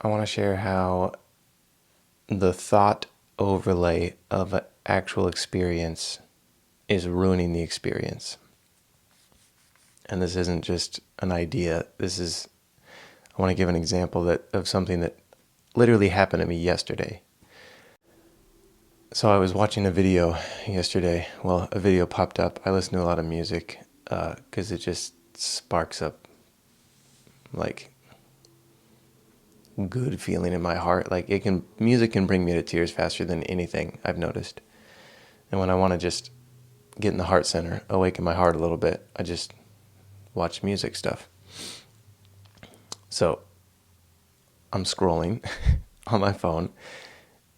I want to share how the thought overlay of an actual experience is ruining the experience. And this isn't just an idea. I want to give an example of something that literally happened to me yesterday. So I was watching a video yesterday. Well, a video popped up. I listen to a lot of music because it just sparks up like good feeling in my heart. Like music can bring me to tears faster than anything I've noticed. And when I want to just get in the heart center, awaken my heart a little bit, I just watch music stuff. So I'm scrolling on my phone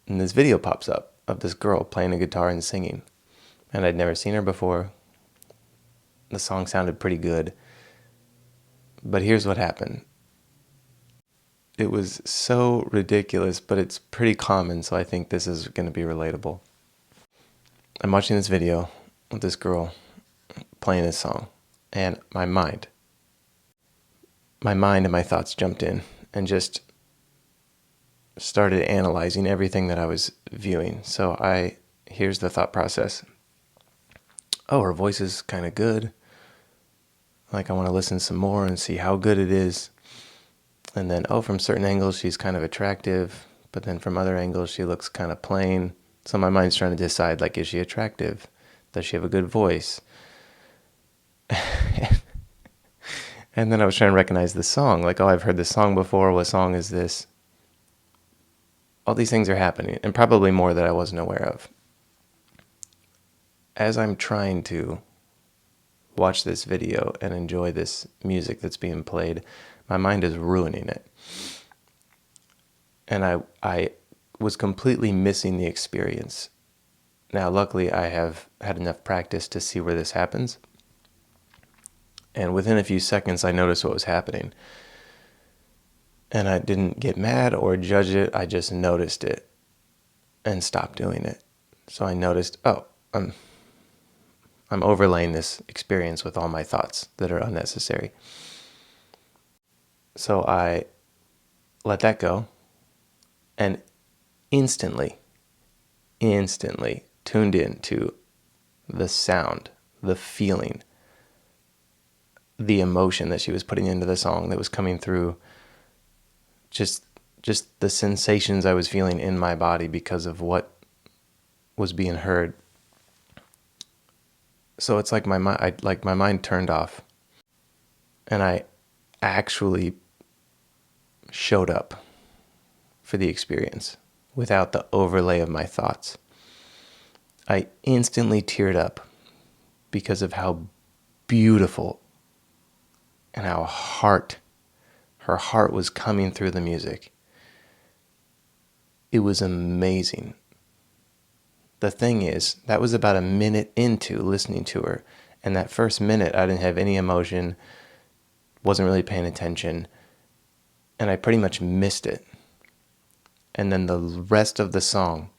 and this video pops up of this girl playing a guitar and singing. And I'd never seen her before. The song sounded pretty good. But here's what happened. It was so ridiculous, but it's pretty common, so I think this is going to be relatable. I'm watching this video with this girl playing this song, and my mind and my thoughts jumped in and just started analyzing everything that I was viewing. So here's the thought process. Oh, her voice is kind of good. Like, I want to listen some more and see how good it is. And then, from certain angles, she's kind of attractive. But then from other angles, she looks kind of plain. So my mind's trying to decide, like, is she attractive? Does she have a good voice? And then I was trying to recognize the song. Like, I've heard this song before. What song is this? All these things are happening, and probably more that I wasn't aware of. As I'm trying to watch this video and enjoy this music that's being played, my mind is ruining it. And I was completely missing the experience. Now, luckily, I have had enough practice to see where this happens. And within a few seconds, I noticed what was happening. And I didn't get mad or judge it. I just noticed it and stopped doing it. So I noticed, I'm overlaying this experience with all my thoughts that are unnecessary. So I let that go and instantly tuned in to the sound, the feeling, the emotion that she was putting into the song that was coming through, just the sensations I was feeling in my body because of what was being heard. So it's like my mind turned off, and I actually showed up for the experience without the overlay of my thoughts. I instantly teared up because of how beautiful and how her heart was coming through the music. It was amazing. The thing is, that was about a minute into listening to her. And that first minute, I didn't have any emotion, wasn't really paying attention, and I pretty much missed it. And then the rest of the song,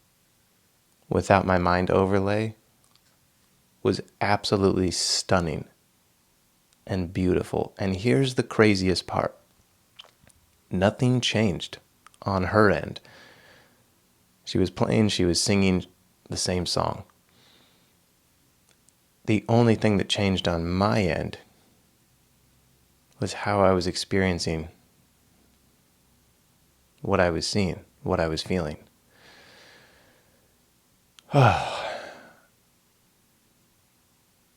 without my mind overlay, was absolutely stunning and beautiful. And here's the craziest part. Nothing changed on her end. She was singing the same song. The only thing that changed on my end was how I was experiencing what I was seeing, what I was feeling.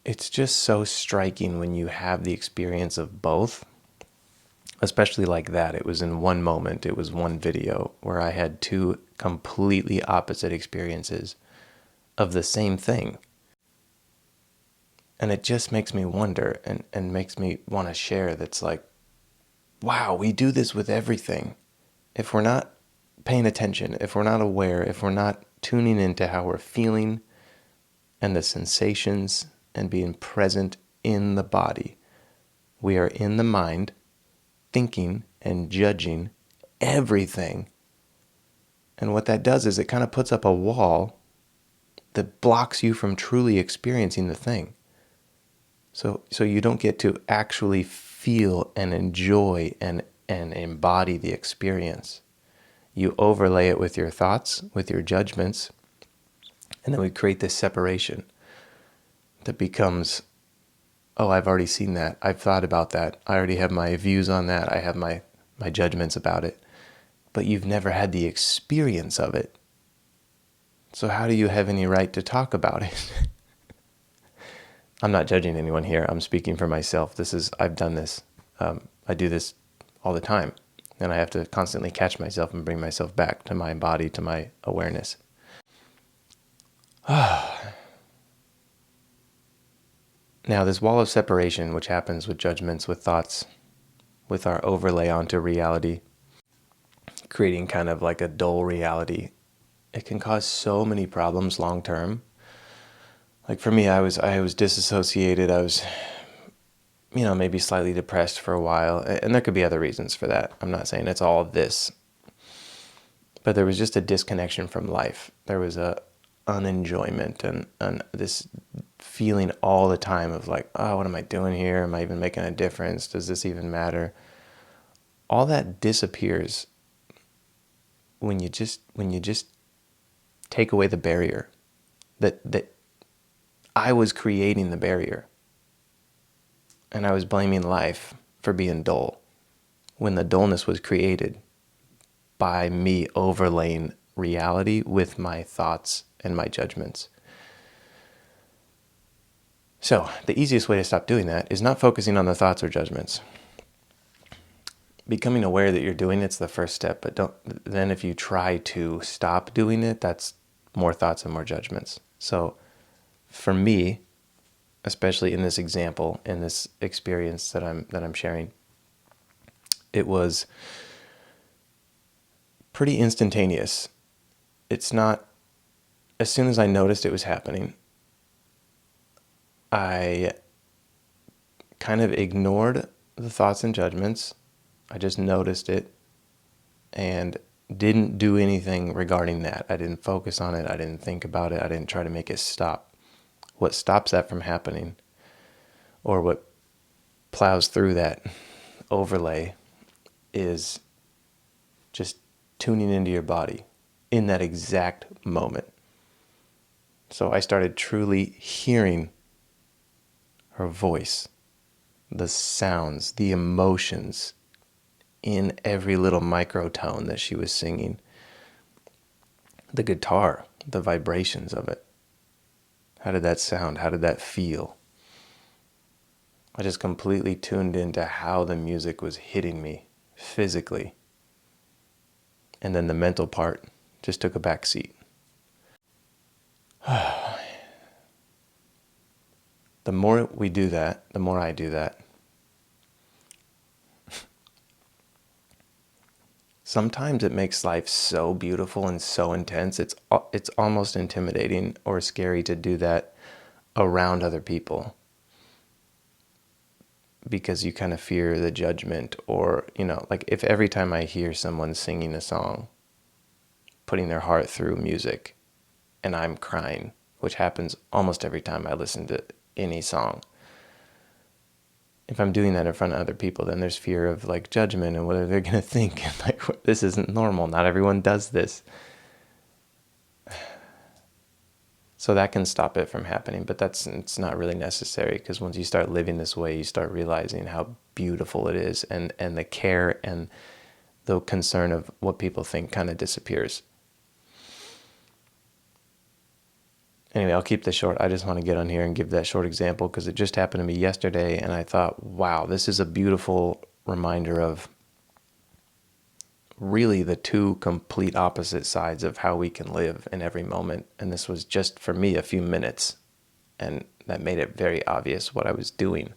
It's just so striking when you have the experience of both, especially like that. It was in one moment, it was one video where I had two completely opposite experiences of the same thing. And it just makes me wonder and makes me want to share that's like, wow, we do this with everything. If we're not paying attention, if we're not aware, if we're not tuning into how we're feeling and the sensations and being present in the body, we are in the mind thinking and judging everything. And what that does is it kind of puts up a wall that blocks you from truly experiencing the thing. So you don't get to actually feel and enjoy and embody the experience. You overlay it with your thoughts, with your judgments, and then we create this separation that becomes, oh, I've already seen that. I've thought about that. I already have my views on that. I have my judgments about it. But you've never had the experience of it. So how do you have any right to talk about it? I'm not judging anyone here. I'm speaking for myself. I've done this. I do this all the time. And I have to constantly catch myself and bring myself back to my body, to my awareness. Now, this wall of separation, which happens with judgments, with thoughts, with our overlay onto reality, creating kind of like a dull reality, it can cause so many problems long term. Like for me, I was disassociated. I was, maybe slightly depressed for a while. And there could be other reasons for that. I'm not saying it's all of this. But there was just a disconnection from life. There was a unenjoyment and this feeling all the time of like, oh, what am I doing here? Am I even making a difference? Does this even matter? All that disappears when you just take away the barrier. That I was creating the barrier. And I was blaming life for being dull when the dullness was created by me overlaying reality with my thoughts and my judgments. So the easiest way to stop doing that is not focusing on the thoughts or judgments. Becoming aware that you're doing it's the first step, but then if you try to stop doing it, that's more thoughts and more judgments. So for me, especially in this example, in this experience that I'm sharing, it was pretty instantaneous. It's not, as soon as I noticed it was happening, I kind of ignored the thoughts and judgments. I just noticed it and didn't do anything regarding that. I didn't focus on it. I didn't think about it. I didn't try to make it stop. What stops that from happening, or what plows through that overlay, is just tuning into your body in that exact moment. So I started truly hearing her voice, the sounds, the emotions in every little microtone that she was singing, the guitar, the vibrations of it. How did that sound? How did that feel? I just completely tuned into how the music was hitting me physically. And then the mental part just took a back seat. The more we do that, the more I do that, sometimes it makes life so beautiful and so intense. It's almost intimidating or scary to do that around other people, because you kind of fear the judgment, or, like if every time I hear someone singing a song, putting their heart through music, and I'm crying, which happens almost every time I listen to any song. If I'm doing that in front of other people, then there's fear of like judgment and what they're going to think. Like, this isn't normal. Not everyone does this. So that can stop it from happening, but it's not really necessary, because once you start living this way, you start realizing how beautiful it is, and the care and the concern of what people think kind of disappears. Anyway, I'll keep this short. I just want to get on here and give that short example because it just happened to me yesterday, and I thought, wow, this is a beautiful reminder of really the two complete opposite sides of how we can live in every moment. And this was just, for me, a few minutes, and that made it very obvious what I was doing.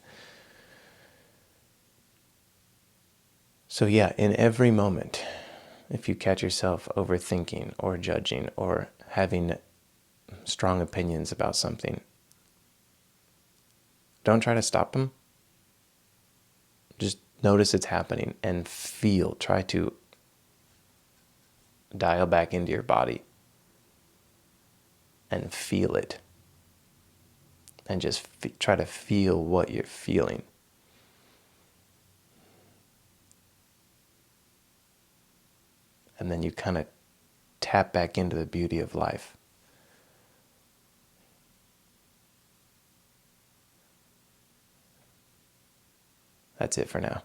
So yeah, in every moment, if you catch yourself overthinking or judging or having strong opinions about something, don't try to stop them. Just notice it's happening and try to dial back into your body and feel it, and just try to feel what you're feeling. and then you kind of tap back into the beauty of life. That's it for now.